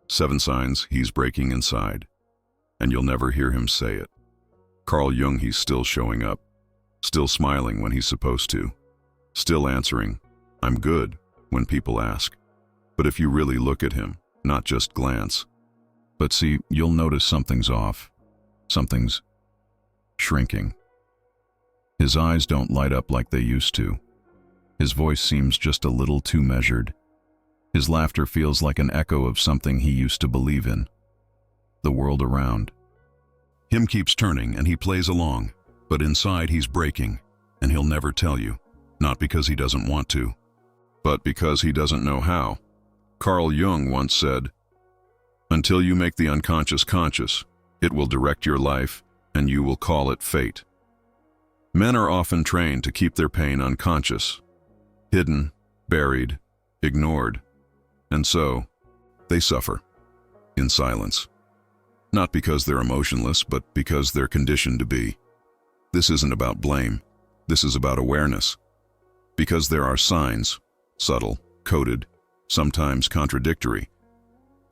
7 signs he's breaking inside, and you'll never hear him say it. Carl Jung, he's still showing up, still smiling when he's supposed to, still answering, "I'm good," when people ask. But if you really look at him, not just glance, but see, you'll notice something's off, something's shrinking. His eyes don't light up like they used to. His voice seems just a little too measured. His laughter feels like an echo of something he used to believe in. The world around him keeps turning and he plays along, but inside he's breaking, and he'll never tell you, not because he doesn't want to, but because he doesn't know how. Carl Jung once said, "Until you make the unconscious conscious, it will direct your life, and you will call it fate." Men are often trained to keep their pain unconscious, hidden, buried, ignored, and so they suffer in silence. Not because they're emotionless, but because they're conditioned to be. This isn't about blame. This is about awareness. Because there are signs, subtle, coded, sometimes contradictory,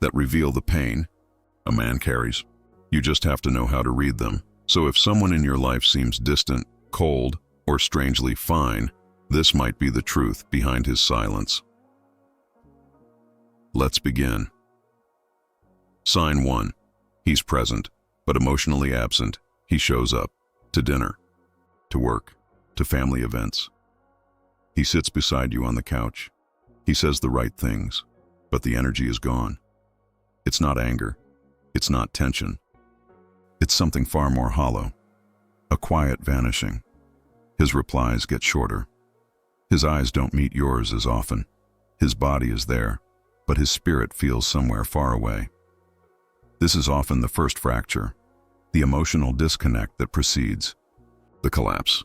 that reveal the pain a man carries. You just have to know how to read them. So if someone in your life seems distant, cold, or strangely fine, this might be the truth behind his silence. Let's begin. Sign 1. He's present, but emotionally absent. He shows up to dinner, to work, to family events. He sits beside you on the couch. He says the right things, but the energy is gone. It's not anger. It's not tension. It's something far more hollow, a quiet vanishing. His replies get shorter. His eyes don't meet yours as often. His body is there, but his spirit feels somewhere far away. This is often the first fracture, the emotional disconnect that precedes the collapse.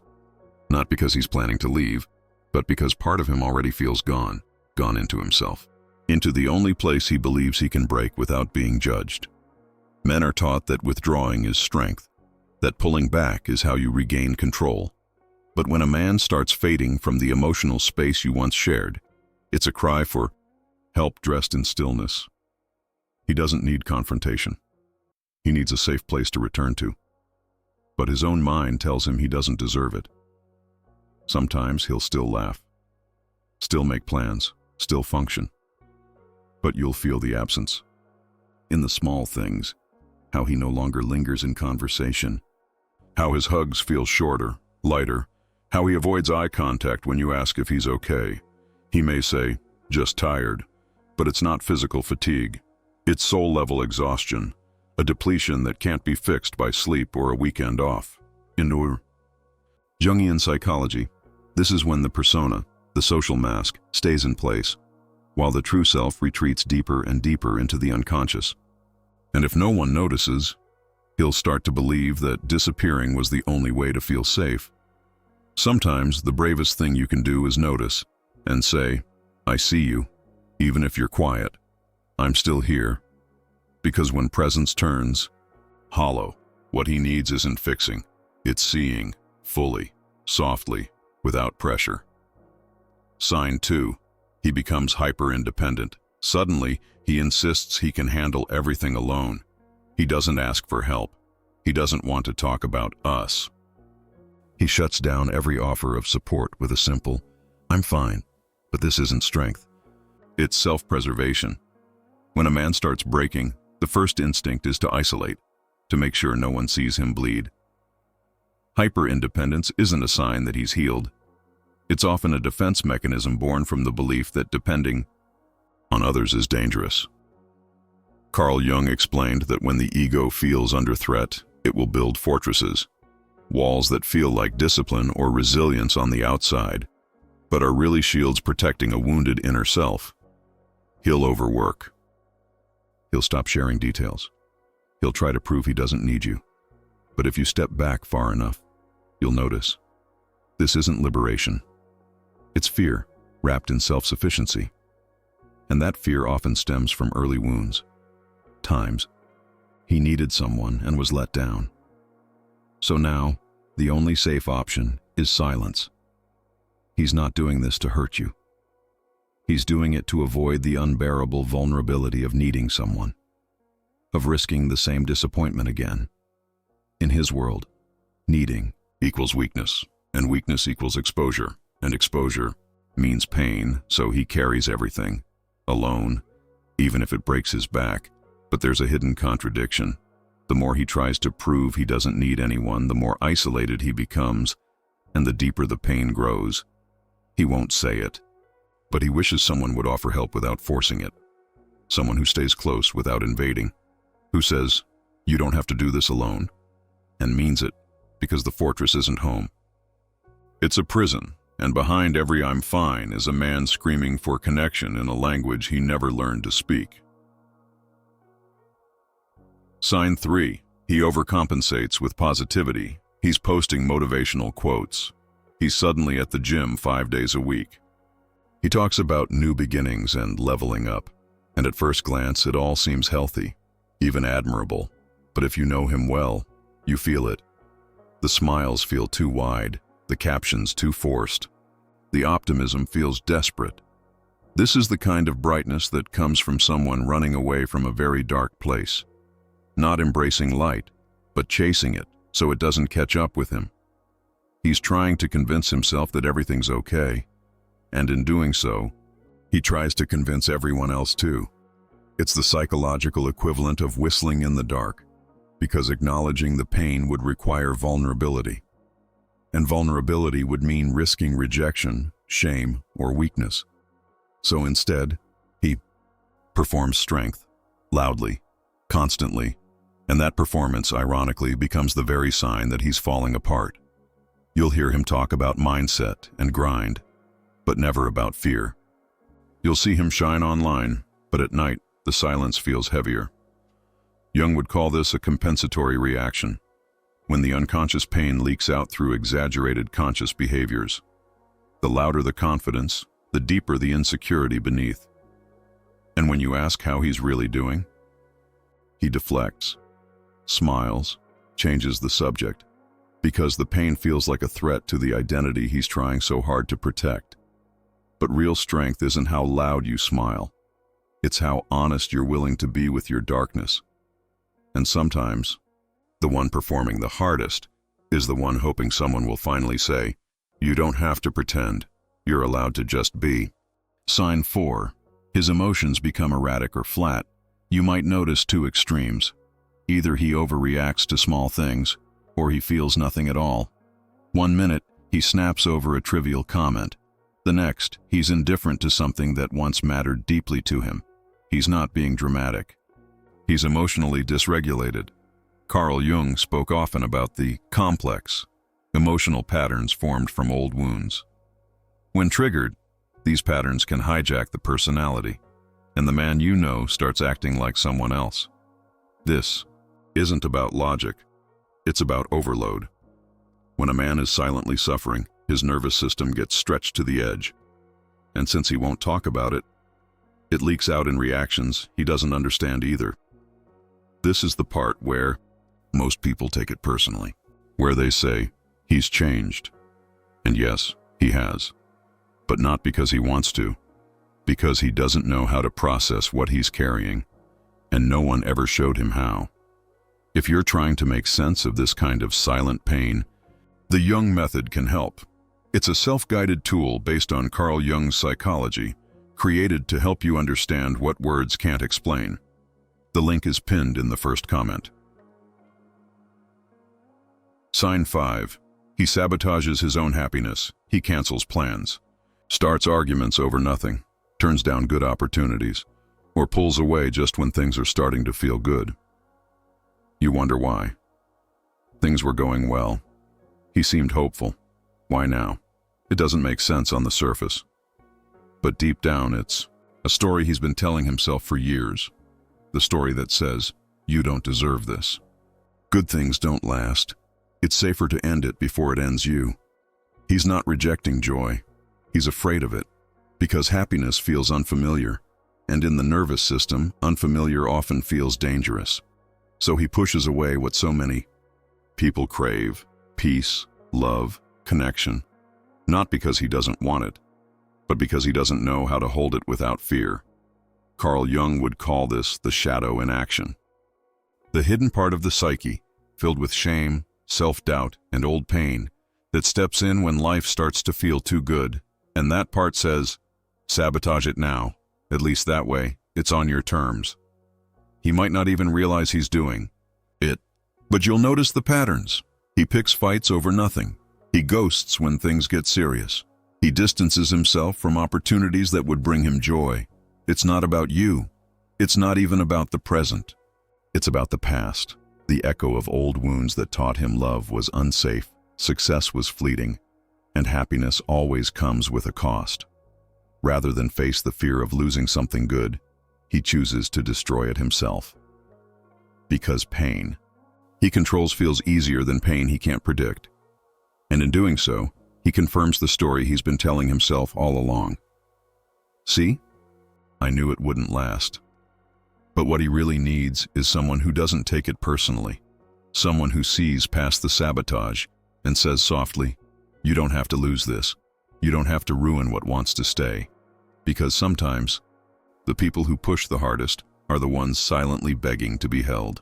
Not because he's planning to leave, but because part of him already feels gone into himself, into the only place he believes he can break without being judged. Men are taught that withdrawing is strength, that pulling back is how you regain control. But when a man starts fading from the emotional space you once shared, it's a cry for help dressed in stillness. He doesn't need confrontation. He needs a safe place to return to. But his own mind tells him he doesn't deserve it. Sometimes he'll still laugh, still make plans, still function. But you'll feel the absence. In the small things, how he no longer lingers in conversation, how his hugs feel shorter, lighter, how he avoids eye contact when you ask if he's okay. He may say, "Just tired," but it's not physical fatigue. It's soul-level exhaustion, a depletion that can't be fixed by sleep or a weekend off. In Jungian psychology, this is when the persona, the social mask, stays in place, while the true self retreats deeper and deeper into the unconscious. And if no one notices, he'll start to believe that disappearing was the only way to feel safe. Sometimes the bravest thing you can do is notice and say, "I see you, even if you're quiet. I'm still here." Because when presence turns hollow, what he needs isn't fixing. It's seeing, fully, softly, without pressure. Sign 2. He becomes hyper-independent. Suddenly, he insists he can handle everything alone. He doesn't ask for help. He doesn't want to talk about us. He shuts down every offer of support with a simple, "I'm fine," but this isn't strength. It's self-preservation. When a man starts breaking, the first instinct is to isolate, to make sure no one sees him bleed. Hyper-independence isn't a sign that he's healed. It's often a defense mechanism born from the belief that depending on others is dangerous. Carl Jung explained that when the ego feels under threat, it will build fortresses, walls that feel like discipline or resilience on the outside, but are really shields protecting a wounded inner self. He'll overwork. He'll stop sharing details. He'll try to prove he doesn't need you. But if you step back far enough, you'll notice. This isn't liberation. It's fear, wrapped in self-sufficiency. And that fear often stems from early wounds. Times he needed someone and was let down. So now, the only safe option is silence. He's not doing this to hurt you. He's doing it to avoid the unbearable vulnerability of needing someone. of risking the same disappointment again. In his world, needing equals weakness, and weakness equals exposure, and exposure means pain, so he carries everything, alone, even if it breaks his back. But there's a hidden contradiction. The more he tries to prove he doesn't need anyone, the more isolated he becomes, and the deeper the pain grows. He won't say it, but he wishes someone would offer help without forcing it. Someone who stays close without invading, who says, "You don't have to do this alone," and means it, because the fortress isn't home. It's a prison, and behind every "I'm fine" is a man screaming for connection in a language he never learned to speak. Sign 3. He overcompensates with positivity. He's posting motivational quotes. He's suddenly at the gym 5 days a week. He talks about new beginnings and leveling up, and at first glance it all seems healthy, even admirable. But if you know him well, you feel it. The smiles feel too wide, the captions too forced. The optimism feels desperate. This is the kind of brightness that comes from someone running away from a very dark place. Not embracing light, but chasing it so it doesn't catch up with him. He's trying to convince himself that everything's okay, and in doing so, he tries to convince everyone else too. It's the psychological equivalent of whistling in the dark, because acknowledging the pain would require vulnerability. And vulnerability would mean risking rejection, shame, or weakness. So instead, he performs strength, loudly, constantly, and that performance, ironically, becomes the very sign that he's falling apart. You'll hear him talk about mindset and grind, but never about fear. You'll see him shine online, but at night, the silence feels heavier. Jung would call this a compensatory reaction, when the unconscious pain leaks out through exaggerated conscious behaviors. The louder the confidence, the deeper the insecurity beneath. And when you ask how he's really doing, he deflects, smiles, changes the subject, because the pain feels like a threat to the identity he's trying so hard to protect. But real strength isn't how loud you smile. It's how honest you're willing to be with your darkness. And sometimes, the one performing the hardest is the one hoping someone will finally say, "You don't have to pretend, you're allowed to just be." Sign 4. His emotions become erratic or flat. You might notice two extremes. Either he overreacts to small things, or he feels nothing at all. 1 minute, he snaps over a trivial comment. The next, he's indifferent to something that once mattered deeply to him. He's not being dramatic. He's emotionally dysregulated. Carl Jung spoke often about the complex, emotional patterns formed from old wounds. When triggered, these patterns can hijack the personality, and the man you know starts acting like someone else. This isn't about logic, it's about overload. When a man is silently suffering, his nervous system gets stretched to the edge, and since he won't talk about it, it leaks out in reactions he doesn't understand either. This is the part where most people take it personally, where they say, "He's changed." And yes, he has. But not because he wants to, because he doesn't know how to process what he's carrying, and no one ever showed him how. If you're trying to make sense of this kind of silent pain, the Jung Method can help. It's a self-guided tool based on Carl Jung's psychology, created to help you understand what words can't explain. The link is pinned in the first comment. Sign 5. He sabotages his own happiness. He cancels plans, starts arguments over nothing, turns down good opportunities, or pulls away just when things are starting to feel good. You wonder why. Things were going well. He seemed hopeful. Why now? It doesn't make sense on the surface. But deep down, it's a story he's been telling himself for years. The story that says, "You don't deserve this. Good things don't last. It's safer to end it before it ends you." He's not rejecting joy. He's afraid of it, because happiness feels unfamiliar, and in the nervous system, unfamiliar often feels dangerous. So he pushes away what so many people crave: peace, love, connection. Not because he doesn't want it, but because he doesn't know how to hold it without fear. Carl Jung would call this the shadow in action. The hidden part of the psyche, filled with shame, self-doubt, and old pain, that steps in when life starts to feel too good. And that part says, sabotage it now. At least that way, it's on your terms. He might not even realize he's doing it, but you'll notice the patterns. He picks fights over nothing. He ghosts when things get serious. He distances himself from opportunities that would bring him joy. It's not about you. It's not even about the present. It's about the past, the echo of old wounds that taught him love was unsafe, success was fleeting, and happiness always comes with a cost. Rather than face the fear of losing something good, he chooses to destroy it himself. Because pain he controls feels easier than pain he can't predict. And in doing so, he confirms the story he's been telling himself all along. See? I knew it wouldn't last. But what he really needs is someone who doesn't take it personally. Someone who sees past the sabotage and says softly, you don't have to lose this. You don't have to ruin what wants to stay. Because sometimes, the people who push the hardest are the ones silently begging to be held.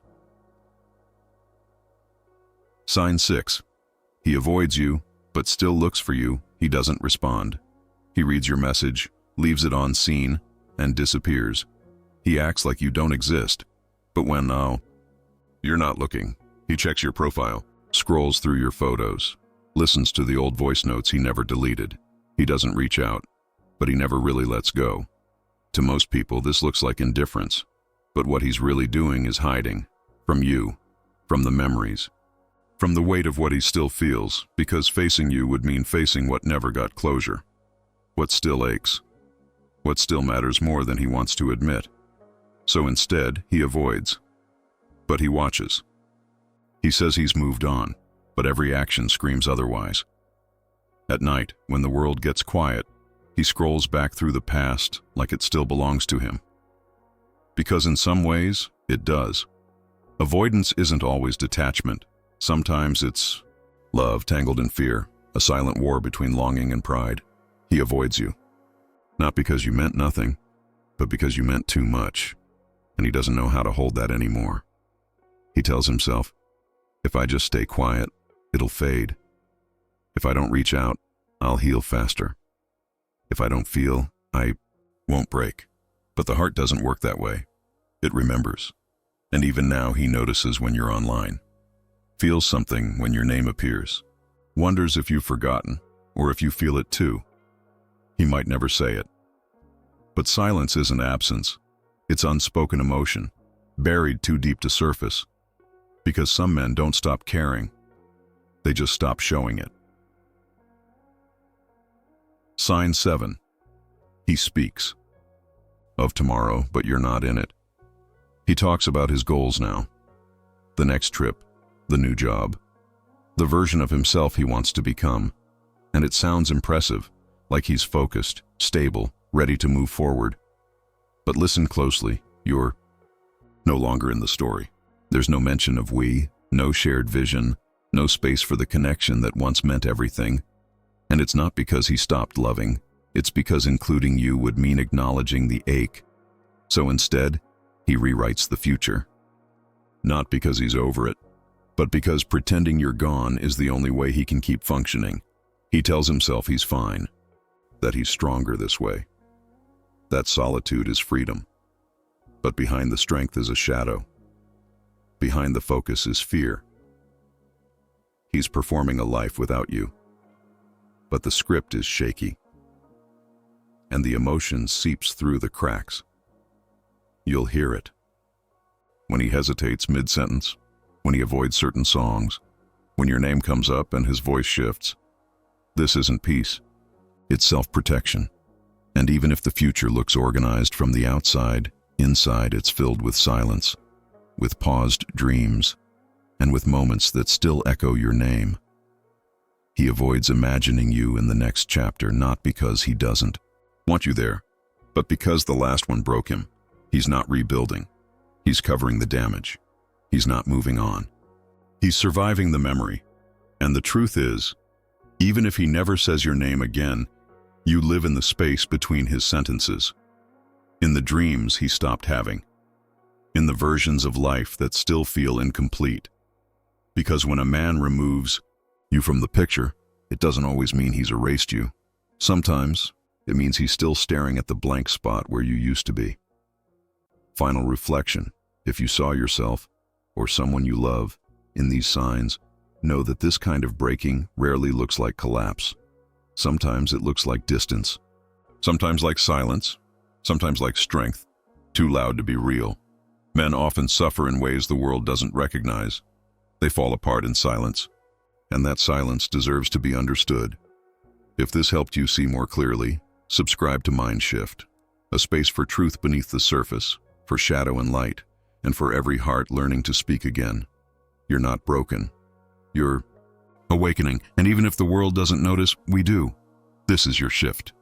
Sign 6. He avoids you, but still looks for you. He doesn't respond. He reads your message, leaves it on scene, and disappears. He acts like you don't exist. But when you're not looking, he checks your profile, scrolls through your photos, listens to the old voice notes he never deleted. He doesn't reach out, but he never really lets go. To most people, this looks like indifference. But what he's really doing is hiding from you, from the memories, from the weight of what he still feels, because facing you would mean facing what never got closure, what still aches, what still matters more than he wants to admit. So instead, he avoids, but he watches. He says he's moved on, but every action screams otherwise. At night, when the world gets quiet, he scrolls back through the past like it still belongs to him. Because in some ways, it does. Avoidance isn't always detachment. Sometimes it's love tangled in fear, a silent war between longing and pride. He avoids you. Not because you meant nothing, but because you meant too much, and he doesn't know how to hold that anymore. He tells himself, if I just stay quiet, it'll fade. If I don't reach out, I'll heal faster. If I don't feel, I won't break. But the heart doesn't work that way. It remembers. And even now he notices when you're online. Feels something when your name appears. Wonders if you've forgotten, or if you feel it too. He might never say it. But silence isn't absence. It's unspoken emotion, buried too deep to surface. Because some men don't stop caring. They just stop showing it. Sign 7. He speaks. Of tomorrow, but you're not in it. He talks about his goals now. The next trip, the new job, the version of himself he wants to become. And it sounds impressive, like he's focused, stable, ready to move forward. But listen closely, you're no longer in the story. There's no mention of we, no shared vision, no space for the connection that once meant everything. And it's not because he stopped loving, it's because including you would mean acknowledging the ache. So instead, he rewrites the future. Not because he's over it, but because pretending you're gone is the only way he can keep functioning. He tells himself he's fine, that he's stronger this way. That solitude is freedom. But behind the strength is a shadow. Behind the focus is fear. He's performing a life without you. But the script is shaky. And the emotion seeps through the cracks. You'll hear it. When he hesitates mid-sentence, when he avoids certain songs, when your name comes up and his voice shifts. This isn't peace. It's self-protection. And even if the future looks organized from the outside, inside it's filled with silence, with paused dreams, and with moments that still echo your name. He avoids imagining you in the next chapter, not because he doesn't want you there, but because the last one broke him. He's not rebuilding. He's covering the damage. He's not moving on. He's surviving the memory. And the truth is, even if he never says your name again, you live in the space between his sentences, in the dreams he stopped having, in the versions of life that still feel incomplete. Because when a man removes you from the picture, it doesn't always mean he's erased you. Sometimes it means he's still staring at the blank spot where you used to be. Final reflection. If you saw yourself, or someone you love, in these signs, know that this kind of breaking rarely looks like collapse. Sometimes it looks like distance. Sometimes like silence. Sometimes like strength, too loud to be real. Men often suffer in ways the world doesn't recognize. They fall apart in silence, and that silence deserves to be understood. If this helped you see more clearly, subscribe to Mind Shift, a space for truth beneath the surface, for shadow and light, and for every heart learning to speak again. You're not broken. You're awakening, and even if the world doesn't notice, we do. This is your shift.